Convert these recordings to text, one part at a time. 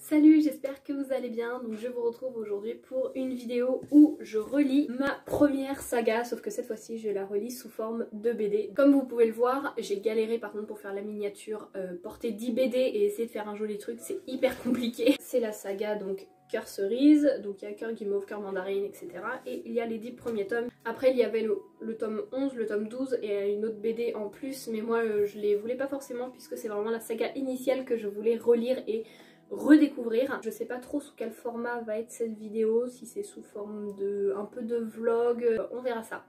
Salut, j'espère que vous allez bien. Donc je vous retrouve aujourd'hui pour une vidéo où je relis ma première saga, sauf que cette fois-ci je la relis sous forme de BD. Comme vous pouvez le voir, j'ai galéré par contre pour faire la miniature, porter 10 BD et essayer de faire un joli truc, c'est hyper compliqué. C'est la saga donc Cœur Cerise, donc il y a Cœur Guimauve, Cœur Mandarine, etc. Et il y a les 10 premiers tomes. Après il y avait le tome 11, le tome 12 et une autre BD en plus, mais moi je les voulais pas forcément puisque c'est vraiment la saga initiale que je voulais relire et redécouvrir. Je sais pas trop sous quel format va être cette vidéo, si c'est sous forme de un peu de vlog, on verra ça.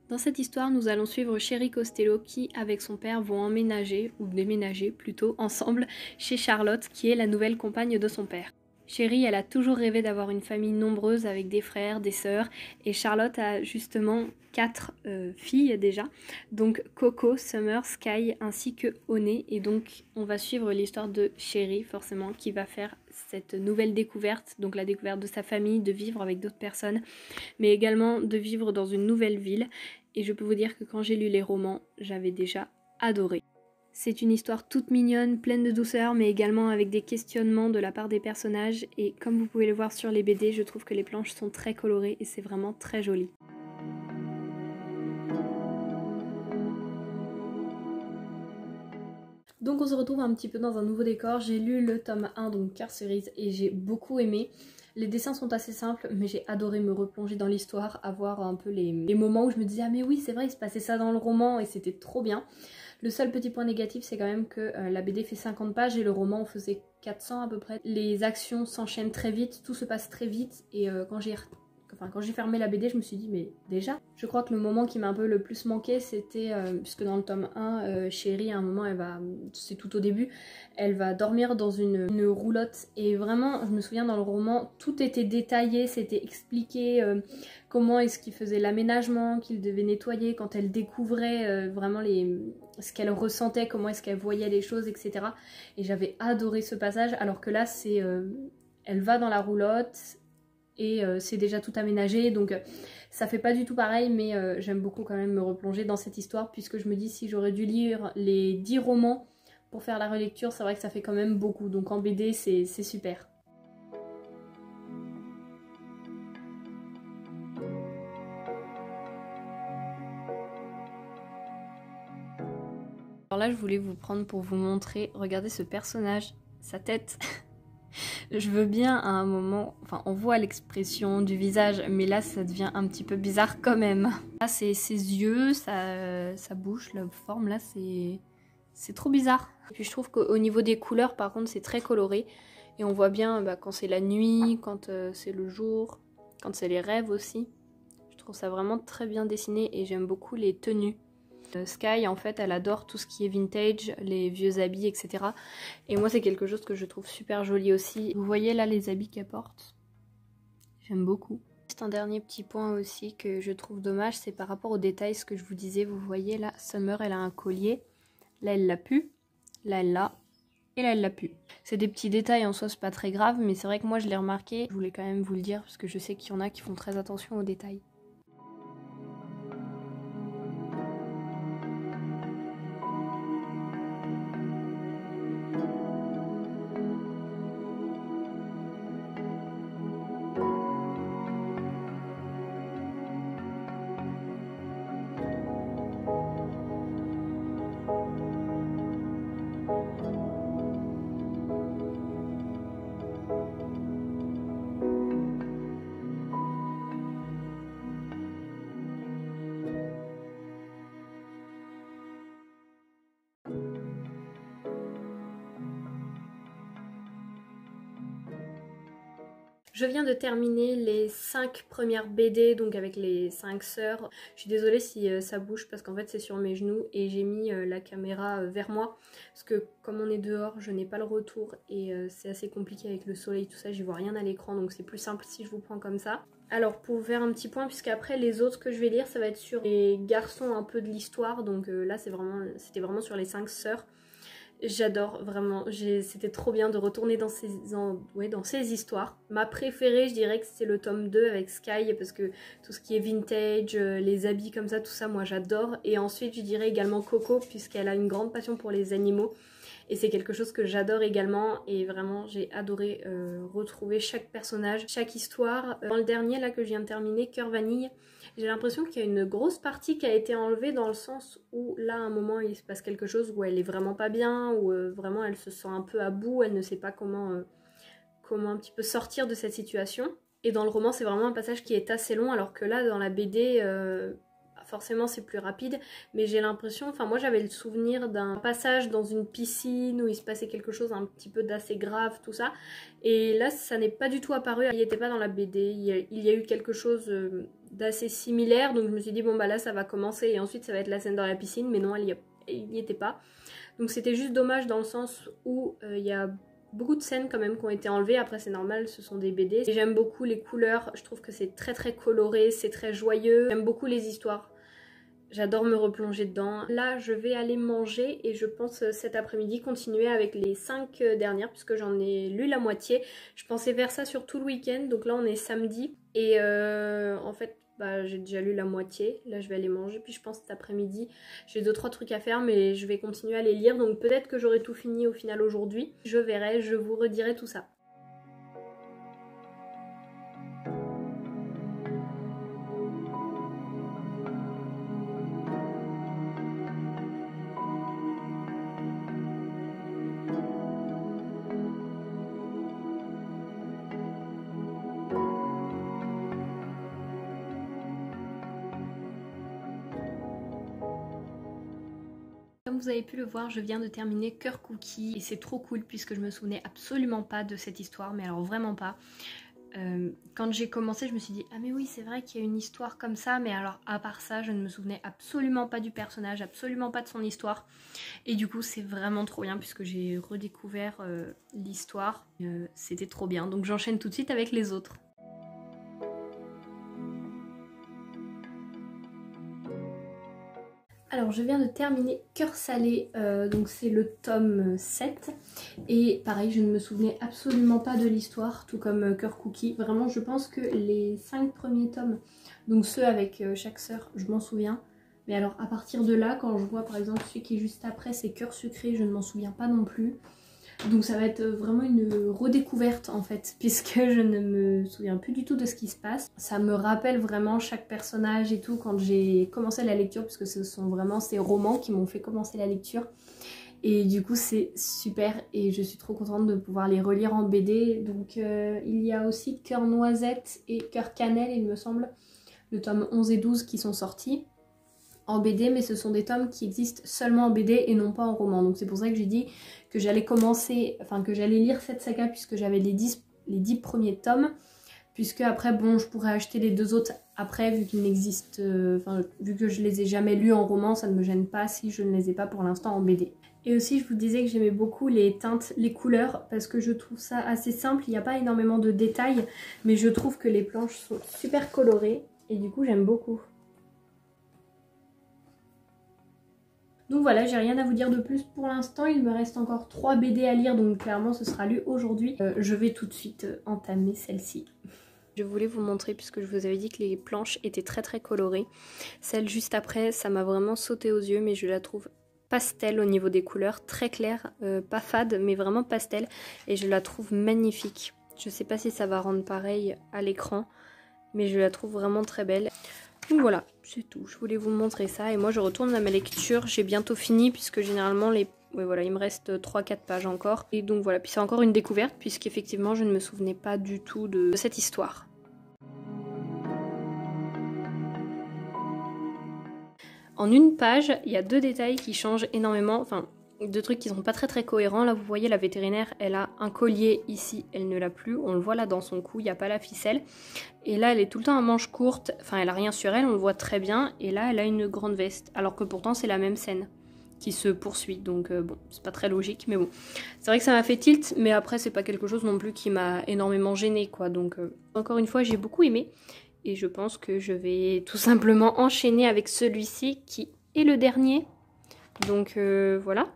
Dans cette histoire, nous allons suivre Chéri Costello qui, avec son père, vont emménager, ou déménager plutôt, ensemble chez Charlotte, qui est la nouvelle compagne de son père. Chéri, elle a toujours rêvé d'avoir une famille nombreuse avec des frères, des sœurs, et Charlotte a justement 4 filles déjà, donc Coco, Summer, Sky ainsi que Oné, et donc on va suivre l'histoire de Chéri forcément qui va faire cette nouvelle découverte, donc la découverte de sa famille, de vivre avec d'autres personnes, mais également de vivre dans une nouvelle ville, et je peux vous dire que quand j'ai lu les romans, j'avais déjà adoré. C'est une histoire toute mignonne, pleine de douceur, mais également avec des questionnements de la part des personnages. Et comme vous pouvez le voir sur les BD, je trouve que les planches sont très colorées et c'est vraiment très joli. Donc on se retrouve un petit peu dans un nouveau décor. J'ai lu le tome 1, donc Cœur Cerise, et j'ai beaucoup aimé. Les dessins sont assez simples, mais j'ai adoré me replonger dans l'histoire, avoir un peu les moments où je me disais « Ah mais oui, c'est vrai, il se passait ça dans le roman » et c'était trop bien. Le seul petit point négatif, c'est quand même que la BD fait 50 pages et le roman en faisait 400 à peu près. Les actions s'enchaînent très vite, tout se passe très vite et quand j'ai fermé la BD, je me suis dit mais déjà. Je crois que le moment qui m'a un peu le plus manqué, c'était, puisque dans le tome 1, Chéri à un moment, c'est tout au début, elle va dormir dans une roulotte et vraiment, je me souviens dans le roman, tout était détaillé, c'était expliqué comment est-ce qu'il faisait l'aménagement, qu'il devait nettoyer, quand elle découvrait vraiment ce qu'elle ressentait, comment est-ce qu'elle voyait les choses, etc. Et j'avais adoré ce passage, alors que là, c'est elle va dans la roulotte et c'est déjà tout aménagé, donc ça fait pas du tout pareil, mais j'aime beaucoup quand même me replonger dans cette histoire, puisque je me dis si j'aurais dû lire les 10 romans pour faire la relecture, c'est vrai que ça fait quand même beaucoup, donc en BD c'est super. Alors là je voulais vous prendre pour vous montrer, regardez ce personnage, sa tête. Je veux bien à un moment, enfin on voit l'expression du visage, mais là ça devient un petit peu bizarre quand même. Là c'est ses yeux, sa bouche, la forme là c'est trop bizarre. Et puis je trouve qu'au niveau des couleurs par contre c'est très coloré. Et on voit bien quand c'est la nuit, quand c'est le jour, quand c'est les rêves aussi. Je trouve ça vraiment très bien dessiné et j'aime beaucoup les tenues. Sky en fait elle adore tout ce qui est vintage, les vieux habits etc. Et moi c'est quelque chose que je trouve super joli aussi. Vous voyez là les habits qu'elle porte, j'aime beaucoup. C'est un dernier petit point aussi que je trouve dommage, c'est par rapport aux détails, ce que je vous disais. Vous voyez là, Summer elle a un collier, là elle l'a plus, là elle l'a, et là elle l'a plus. C'est des petits détails en soi, c'est pas très grave, mais c'est vrai que moi je l'ai remarqué. Je voulais quand même vous le dire parce que je sais qu'il y en a qui font très attention aux détails. Je viens de terminer les 5 premières BD, donc avec les 5 sœurs. Je suis désolée si ça bouge parce qu'en fait c'est sur mes genoux et j'ai mis la caméra vers moi. Parce que comme on est dehors, je n'ai pas le retour et c'est assez compliqué avec le soleil, tout ça, j'y vois rien à l'écran, donc c'est plus simple si je vous prends comme ça. Alors pour faire un petit point, puisqu'après les autres que je vais lire, ça va être sur les garçons un peu de l'histoire, donc là c'était vraiment sur les 5 sœurs. J'adore vraiment, c'était trop bien de retourner dans ces histoires. Ma préférée je dirais que c'est le tome 2 avec Sky parce que tout ce qui est vintage, les habits comme ça, tout ça moi j'adore. Et ensuite je dirais également Coco puisqu'elle a une grande passion pour les animaux. et c'est quelque chose que j'adore également et vraiment j'ai adoré retrouver chaque personnage, chaque histoire. Dans le dernier là que je viens de terminer, Cœur Vanille, j'ai l'impression qu'il y a une grosse partie qui a été enlevée dans le sens où là à un moment il se passe quelque chose où elle est vraiment pas bien, où vraiment elle se sent un peu à bout, elle ne sait pas comment un petit peu sortir de cette situation. Et dans le roman c'est vraiment un passage qui est assez long, alors que là dans la BD forcément c'est plus rapide, mais j'ai l'impression, enfin moi j'avais le souvenir d'un passage dans une piscine où il se passait quelque chose un petit peu d'assez grave, tout ça, et là ça n'est pas du tout apparu, il n'était pas dans la BD, il y a eu quelque chose d'assez similaire, donc je me suis dit bon bah là ça va commencer et ensuite ça va être la scène dans la piscine, mais non il n'y était pas, donc c'était juste dommage dans le sens où il y a beaucoup de scènes quand même qui ont été enlevées. Après c'est normal, ce sont des BD. J'aime beaucoup les couleurs, je trouve que c'est très très coloré, c'est très joyeux. J'aime beaucoup les histoires. J'adore me replonger dedans. Là je vais aller manger et je pense cet après-midi continuer avec les 5 dernières puisque j'en ai lu la moitié. Je pensais faire ça sur tout le week-end, donc là on est samedi et en fait bah, j'ai déjà lu la moitié. Là je vais aller manger, puis je pense cet après-midi j'ai 2-3 trucs à faire, mais je vais continuer à les lire, donc peut-être que j'aurai tout fini au final aujourd'hui. Je verrai, je vous redirai tout ça. Comme vous avez pu le voir, je viens de terminer Cœur Cookie et c'est trop cool puisque je me souvenais absolument pas de cette histoire, mais alors vraiment pas. Quand j'ai commencé, je me suis dit ah mais oui c'est vrai qu'il y a une histoire comme ça, mais alors à part ça je ne me souvenais absolument pas du personnage, absolument pas de son histoire, et du coup c'est vraiment trop bien puisque j'ai redécouvert l'histoire, c'était trop bien, donc j'enchaîne tout de suite avec les autres. Alors je viens de terminer Cœur Salé, donc c'est le tome 7 et pareil je ne me souvenais absolument pas de l'histoire, tout comme Cœur Cookie. Vraiment je pense que les 5 premiers tomes, donc ceux avec chaque sœur, je m'en souviens, mais alors à partir de là quand je vois par exemple celui qui est juste après c'est Cœur Sucré, je ne m'en souviens pas non plus. Donc ça va être vraiment une redécouverte en fait, puisque je ne me souviens plus du tout de ce qui se passe. Ça me rappelle vraiment chaque personnage et tout quand j'ai commencé la lecture, puisque ce sont vraiment ces romans qui m'ont fait commencer la lecture. Et du coup c'est super et je suis trop contente de pouvoir les relire en BD. Donc il y a aussi Cœur Noisette et Cœur Cannelle il me semble, le tome 11 et 12 qui sont sortis en BD, mais ce sont des tomes qui existent seulement en BD et non pas en roman. Donc c'est pour ça que j'ai dit que j'allais que j'allais lire cette saga puisque j'avais les 10 premiers tomes, puisque après bon je pourrais acheter les 2 autres après vu qu'ils n'existent, vu que je les ai jamais lus en roman, ça ne me gêne pas si je ne les ai pas pour l'instant en BD. Et aussi je vous disais que j'aimais beaucoup les teintes, les couleurs, parce que je trouve ça assez simple, il n'y a pas énormément de détails, mais je trouve que les planches sont super colorées et du coup j'aime beaucoup. Donc voilà, j'ai rien à vous dire de plus pour l'instant, il me reste encore 3 BD à lire, donc clairement ce sera lu aujourd'hui. Je vais tout de suite entamer celle-ci. Je voulais vous montrer, puisque je vous avais dit que les planches étaient très très colorées. Celle juste après, ça m'a vraiment sauté aux yeux, mais je la trouve pastel au niveau des couleurs, très claire, pas fade, mais vraiment pastel, et je la trouve magnifique. Je sais pas si ça va rendre pareil à l'écran, mais je la trouve vraiment très belle. Donc voilà, c'est tout, je voulais vous montrer ça et moi je retourne à ma lecture, j'ai bientôt fini puisque généralement il me reste 3-4 pages encore. Et donc voilà, puis c'est encore une découverte puisqu'effectivement je ne me souvenais pas du tout de cette histoire. En une page, il y a 2 détails qui changent énormément, enfin 2 trucs qui sont pas très cohérents. Là vous voyez la vétérinaire, elle a un collier ici, elle ne l'a plus, on le voit là dans son cou, il n'y a pas la ficelle. Et là elle est tout le temps à manches courtes, enfin elle a rien sur elle, on le voit très bien. Et là elle a une grande veste, alors que pourtant c'est la même scène qui se poursuit. Donc bon, c'est pas très logique, mais bon. C'est vrai que ça m'a fait tilt, mais après c'est pas quelque chose non plus qui m'a énormément gênée quoi. Donc encore une fois j'ai beaucoup aimé. Et je pense que je vais tout simplement enchaîner avec celui-ci qui est le dernier. Donc voilà.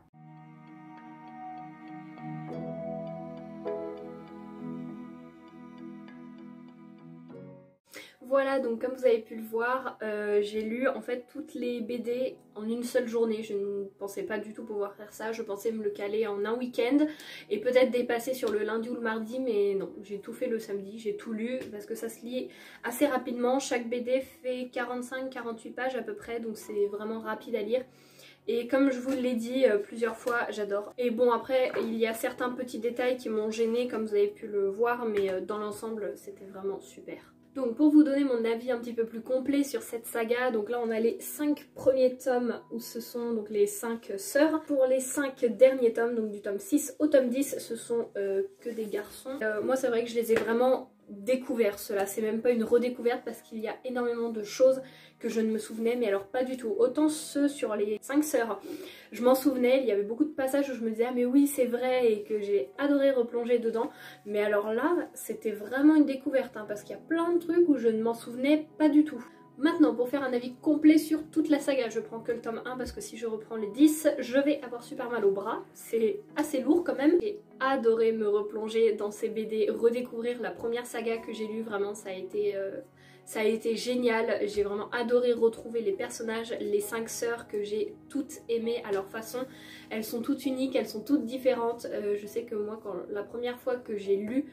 Voilà, donc comme vous avez pu le voir, j'ai lu en fait toutes les BD en une seule journée. Je ne pensais pas du tout pouvoir faire ça, je pensais me le caler en un week-end et peut-être dépasser sur le lundi ou le mardi, mais non, j'ai tout fait le samedi, j'ai tout lu parce que ça se lit assez rapidement. Chaque BD fait 45-48 pages à peu près, donc c'est vraiment rapide à lire. Et comme je vous l'ai dit plusieurs fois, j'adore. Et bon, après, il y a certains petits détails qui m'ont gênée comme vous avez pu le voir, mais dans l'ensemble, c'était vraiment super. Donc pour vous donner mon avis un petit peu plus complet sur cette saga, donc là on a les 5 premiers tomes où ce sont donc les 5 sœurs. Pour les 5 derniers tomes, donc du tome 6 au tome 10, ce sont que des garçons. Moi c'est vrai que je les ai vraiment découverts, ceux-là, c'est même pas une redécouverte parce qu'il y a énormément de choses que je ne me souvenais, mais alors pas du tout. Autant ceux sur les 5 sœurs, je m'en souvenais, il y avait beaucoup de passages où je me disais ah mais oui c'est vrai et que j'ai adoré replonger dedans, mais alors là c'était vraiment une découverte hein, parce qu'il y a plein de trucs où je ne m'en souvenais pas du tout. Maintenant pour faire un avis complet sur toute la saga, je prends que le tome 1 parce que si je reprends les 10, je vais avoir super mal au bras, c'est assez lourd quand même. J'ai adoré me replonger dans ces BD, redécouvrir la première saga que j'ai lue, vraiment ça a été génial, j'ai vraiment adoré retrouver les personnages, les 5 sœurs que j'ai toutes aimées à leur façon. Elles sont toutes uniques, elles sont toutes différentes. Je sais que moi, la première fois que j'ai lu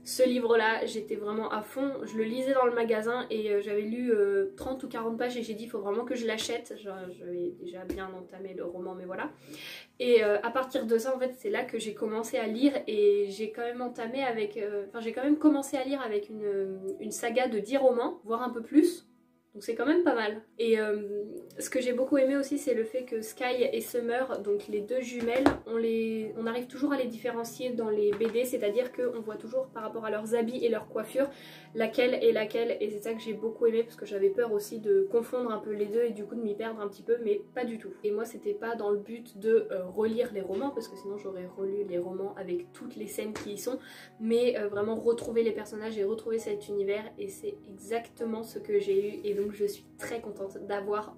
ce livre-là, j'étais vraiment à fond. Je le lisais dans le magasin et j'avais lu 30 ou 40 pages et j'ai dit il faut vraiment que je l'achète. J'avais déjà bien entamé le roman, mais voilà. Et à partir de ça, en fait, c'est là que j'ai commencé à lire et j'ai quand même entamé avec... j'ai quand même commencé à lire avec une saga de 10 romans, voire un peu plus. Donc c'est quand même pas mal. Et ce que j'ai beaucoup aimé aussi, c'est le fait que Sky et Summer, donc les deux jumelles, on arrive toujours à les différencier dans les BD, c'est-à-dire qu'on voit toujours par rapport à leurs habits et leurs coiffures laquelle est laquelle, et c'est ça que j'ai beaucoup aimé parce que j'avais peur aussi de confondre un peu les deux et du coup de m'y perdre un petit peu, mais pas du tout. Et moi c'était pas dans le but de relire les romans parce que sinon j'aurais relu les romans avec toutes les scènes qui y sont, mais vraiment retrouver les personnages et retrouver cet univers, et c'est exactement ce que j'ai eu, et donc je suis très contente d'avoir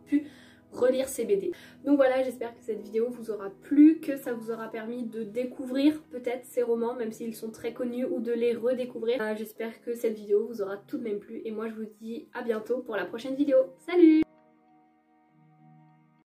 pu relire ces BD. Donc voilà, j'espère que cette vidéo vous aura plu, que ça vous aura permis de découvrir peut-être ces romans, même s'ils sont très connus, ou de les redécouvrir. J'espère que cette vidéo vous aura tout de même plu, et moi je vous dis à bientôt pour la prochaine vidéo. Salut!